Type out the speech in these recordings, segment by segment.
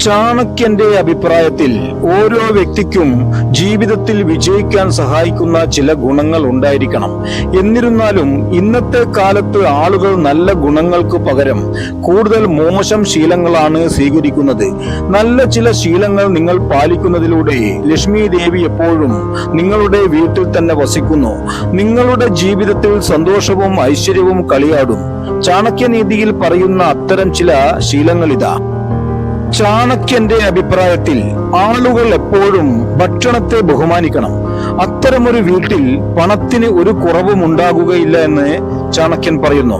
ചാണക്യന്റെ അഭിപ്രായത്തിൽ ഓരോ വ്യക്തിക്കും ജീവിതത്തിൽ വിജയിക്കാൻ സഹായിക്കുന്ന ചില ഗുണങ്ങൾ ഉണ്ടായിരിക്കണം. എന്നിരുന്നാലും ഇന്നത്തെ കാലത്ത് ആളുകൾ നല്ല ഗുണങ്ങൾക്ക് പകരം കൂടുതൽ മോശം ശീലങ്ങളാണ് സ്വീകരിക്കുന്നത്. നല്ല ചില ശീലങ്ങൾ നിങ്ങൾ പാലിക്കുന്നതിലൂടെ ലക്ഷ്മി ദേവി എപ്പോഴും നിങ്ങളുടെ വീട്ടിൽ തന്നെ വസിക്കുന്നു. നിങ്ങളുടെ ജീവിതത്തിൽ സന്തോഷവും ഐശ്വര്യവും കളിയാടും. ചാണക്യനീതിയിൽ പറയുന്ന അത്തരം ചില ശീലങ്ങൾ ഇതാ. ചാണക്യന്റെ അഭിപ്രായത്തിൽ ആളുകൾ എപ്പോഴും ഭക്ഷണത്തെ ബഹുമാനിക്കണം. അത്തരമൊരു വീട്ടിൽ പണത്തിന് ഒരു കുറവും ഉണ്ടാകുകയില്ല എന്ന് ചാണക്യൻ പറയുന്നു.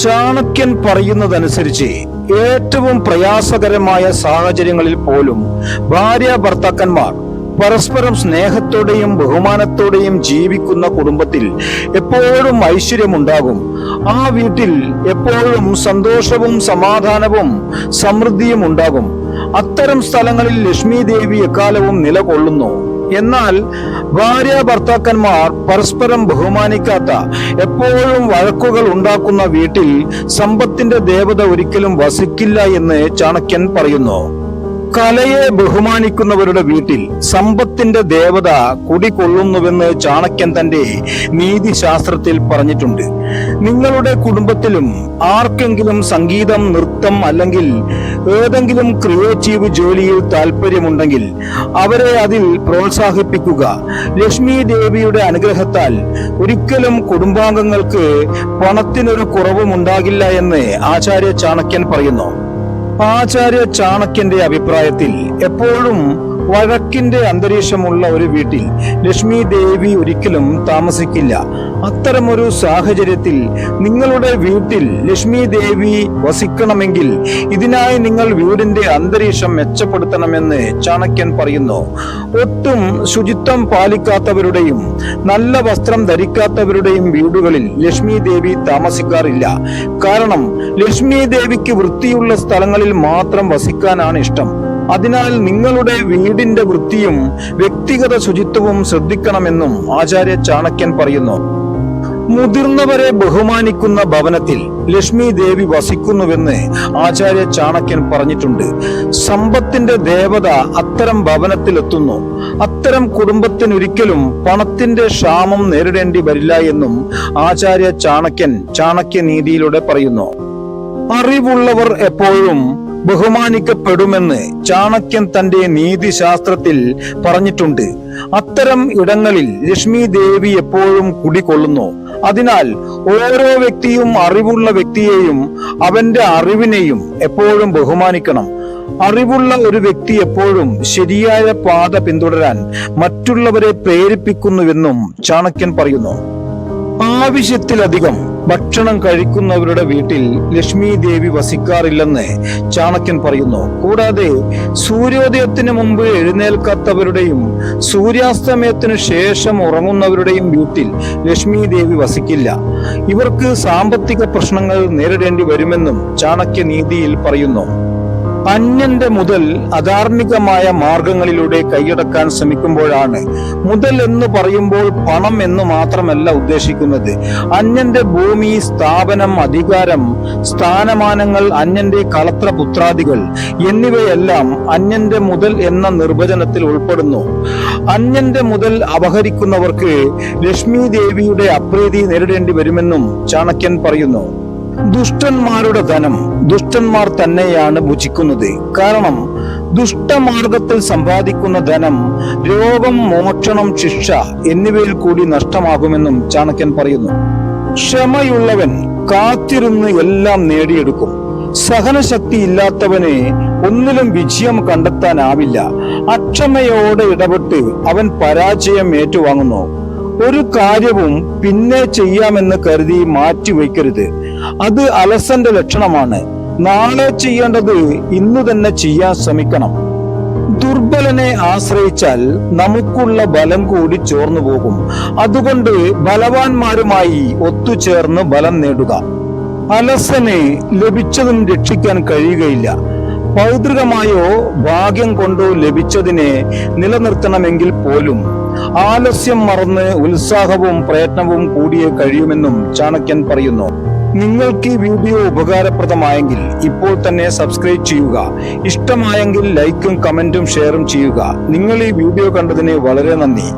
ചാണക്യൻ പറയുന്നതനുസരിച്ച് ഏറ്റവും പ്രയാസകരമായ സാഹചര്യങ്ങളിൽ പോലും ഭാര്യ ഭർത്താക്കന്മാർ പരസ്പരം സ്നേഹത്തോടെയും ബഹുമാനത്തോടെയും ജീവിക്കുന്ന കുടുംബത്തിൽ എപ്പോഴും ഐശ്വര്യമുണ്ടാകും. ആ വീട്ടിൽ എപ്പോഴും സന്തോഷവും സമാധാനവും സമൃദ്ധിയും ഉണ്ടാകും. അത്തരം സ്ഥലങ്ങളിൽ ലക്ഷ്മി ദേവി എക്കാലവും നിലകൊള്ളുന്നു. എന്നാൽ ഭാര്യ ഭർത്താക്കന്മാർ പരസ്പരം ബഹുമാനിക്കാത്ത, എപ്പോഴും വഴക്കുകൾ ഉണ്ടാക്കുന്ന വീട്ടിൽ സമ്പത്തിന്റെ ദേവത ഒരിക്കലും വസിക്കില്ല എന്ന് ചാണക്യൻ പറയുന്നു. കലയെ ബഹുമാനിക്കുന്നവരുടെ വീട്ടിൽ സമ്പത്തിന്റെ ദേവത കുടികൊള്ളുന്നുവെന്ന് ചാണക്യൻ തന്റെ നീതിശാസ്ത്രത്തിൽ പറഞ്ഞിട്ടുണ്ട്. നിങ്ങളുടെ കുടുംബത്തിലും ആർക്കെങ്കിലും സംഗീതം, നൃത്തം അല്ലെങ്കിൽ ഏതെങ്കിലും ക്രിയേറ്റീവ് ജോലിയിൽ താല്പര്യമുണ്ടെങ്കിൽ അവരെ അതിൽ പ്രോത്സാഹിപ്പിക്കുക. ലക്ഷ്മി ദേവിയുടെ അനുഗ്രഹത്താൽ ഒരിക്കലും കുടുംബാംഗങ്ങൾക്ക് പണത്തിനൊരു കുറവും ഉണ്ടാകില്ല എന്ന് ആചാര്യ ചാണക്യൻ പറയുന്നു. ആചാര്യ ചാണക്യന്റെ അഭിപ്രായത്തിൽ എപ്പോഴും വഴക്കിന്റെ അന്തരീക്ഷമുള്ള ഒരു വീട്ടിൽ ലക്ഷ്മി ദേവി ഒരിക്കലും താമസിക്കില്ല. അത്തരമൊരു സാഹചര്യത്തിൽ നിങ്ങളുടെ വീട്ടിൽ ലക്ഷ്മി ദേവി വസിക്കണമെങ്കിൽ ഇതിനായി നിങ്ങൾ വീടിന്റെ അന്തരീക്ഷം മെച്ചപ്പെടുത്തണമെന്ന് ചാണക്യൻ പറയുന്നു. ഒട്ടും ശുചിത്വം പാലിക്കാത്തവരുടെയും നല്ല വസ്ത്രം ധരിക്കാത്തവരുടെയും വീടുകളിൽ ലക്ഷ്മി ദേവി താമസിക്കാറില്ല. കാരണം ലക്ഷ്മി ദേവിക്ക് വൃത്തിയുള്ള സ്ഥലങ്ങളിൽ മാത്രം വസിക്കാനാണ് ഇഷ്ടം. അതിനാൽ നിങ്ങളുടെ വീടിന്റെ വൃത്തിയും വ്യക്തിഗത ശുചിത്വവും ശ്രദ്ധിക്കണമെന്നും ആചാര്യ ചാണക്യൻ പറയുന്നു. മുതിർന്നവരെ ബഹുമാനിക്കുന്ന ഭവനത്തിൽ ലക്ഷ്മി ദേവി വസിക്കുന്നുവെന്ന് ആചാര്യ ചാണക്യൻ പറഞ്ഞിട്ടുണ്ട്. സമ്പത്തിന്റെ ദേവത അത്തരം ഭവനത്തിലെത്തുന്നു. അത്തരം കുടുംബത്തിനൊരിക്കലും പണത്തിന്റെ ക്ഷാമം നേരിടേണ്ടി വരില്ല എന്നും ആചാര്യ ചാണക്യൻ ചാണക്യനീതിയിലൂടെ പറയുന്നു. അറിവുള്ളവർ എപ്പോഴും ബഹുമാനിക്കപ്പെടുമെന്ന് ചാണക്യൻ തന്റെ നീതിശാസ്ത്രത്തിൽ പറഞ്ഞിട്ടുണ്ട്. അത്തരം ഇടങ്ങളിൽ ലക്ഷ്മി ദേവി എപ്പോഴും കുടികൊള്ളുന്നു. അതിനാൽ ഓരോ വ്യക്തിയും അറിവുള്ള വ്യക്തിയെയും അവന്റെ അറിവിനെയും എപ്പോഴും ബഹുമാനിക്കണം. അറിവുള്ള ഒരു വ്യക്തി എപ്പോഴും ശരിയായ പാത പിന്തുടരാൻ മറ്റുള്ളവരെ പ്രേരിപ്പിക്കുന്നുവെന്നും ചാണക്യൻ പറയുന്നു. ആവശ്യത്തിലധികം ഭക്ഷണം കഴിക്കുന്നവരുടെ വീട്ടിൽ ലക്ഷ്മി ദേവി വസിക്കാറില്ലെന്ന് ചാണക്യൻ പറയുന്നു. കൂടാതെ സൂര്യോദയത്തിന് മുമ്പ് എഴുന്നേൽക്കാത്തവരുടെയും സൂര്യാസ്തമയത്തിനു ശേഷം ഉറങ്ങുന്നവരുടെയും വീട്ടിൽ ലക്ഷ്മി ദേവി വസിക്കില്ല. ഇവർക്ക് സാമ്പത്തിക പ്രശ്നങ്ങൾ നേരിടേണ്ടി വരുമെന്നും ചാണക്യനീതിയിൽ പറയുന്നു. അന്യന്റെ മുതൽ അധാർമികമായ മാർഗങ്ങളിലൂടെ കൈയടക്കാൻ ശ്രമിക്കുമ്പോഴാണ്. മുതൽ എന്ന് പറയുമ്പോൾ പണം എന്ന് മാത്രമല്ല ഉദ്ദേശിക്കുന്നത്. അന്യന്റെ ഭൂമി, സ്ഥാപനം, അധികാരം, സ്ഥാനമാനങ്ങൾ, അന്യന്റെ കളത്രപുത്രാദികൾ എന്നിവയെല്ലാം അന്യന്റെ മുതൽ എന്ന നിർവചനത്തിൽ ഉൾപ്പെടുന്നു. അന്യന്റെ മുതൽ അപഹരിക്കുന്നവർക്ക് ലക്ഷ്മി ദേവിയുടെ അപ്രീതി നേരിടേണ്ടി വരുമെന്നും ചാണക്യൻ പറയുന്നു. ദുഷ്ടന്മാരുടെ ധനം ദുഷ്ടന്മാർ തന്നെയാണ് ഭുജിക്കുന്നത്. കാരണം ദുഷ്ടമാർഗത്തിൽ സമ്പാദിക്കുന്ന ധനം രോഗം, മോക്ഷണം, ശിക്ഷ എന്നിവയിൽ കൂടി നഷ്ടമാകുമെന്നും ചാണക്യൻ പറയുന്നു. ക്ഷമയുള്ളവൻ കാത്തിരുന്ന് എല്ലാം നേടിയെടുക്കും. സഹനശക്തി ഇല്ലാത്തവന് ഒന്നിലും വിജയം കണ്ടെത്താനാവില്ല. അക്ഷമയോടെ ഇടപെട്ട് അവൻ പരാജയം ഏറ്റുവാങ്ങുന്നു. ഒരു കാര്യവും പിന്നെ ചെയ്യാമെന്ന് കരുതി മാറ്റിവെക്കരുത്. അത് അലസന്റെ ലക്ഷണമാണ്. നാളെ ചെയ്യേണ്ടത് ഇന്നു തന്നെ ചെയ്യാൻ ശ്രമിക്കണം. ദുർബലനെ ആശ്രയിച്ചാൽ നമുക്കുള്ള ബലം കൂടി ചോർന്നു പോകും. അതുകൊണ്ട് ബലവാന്മാരുമായി ഒത്തുചേർന്ന് ബലം നേടുക. അലസന് ലഭിച്ചതും രക്ഷിക്കാൻ കഴിയുകയില്ല. പൈതൃകമായോ ഭാഗ്യം കൊണ്ടോ ലഭിച്ചതിനെ നിലനിർത്തണമെങ്കിൽ പോലും ആലസ്യം മറന്ന് ഉത്സാഹവും പ്രയത്നവും കൂടിയേ കഴിയുമെന്നും ചാണക്യൻ പറയുന്നു. നിങ്ങൾക്ക് ഈ വീഡിയോ ഉപകാരപ്രദമായെങ്കിൽ ഇപ്പോൾ തന്നെ സബ്സ്ക്രൈബ് ചെയ്യുക. ഇഷ്ടമായെങ്കിൽ ലൈക്കും കമന്റും ഷെയറും ചെയ്യുക. നിങ്ങൾ ഈ വീഡിയോ കണ്ടതിന് വളരെ നന്ദി.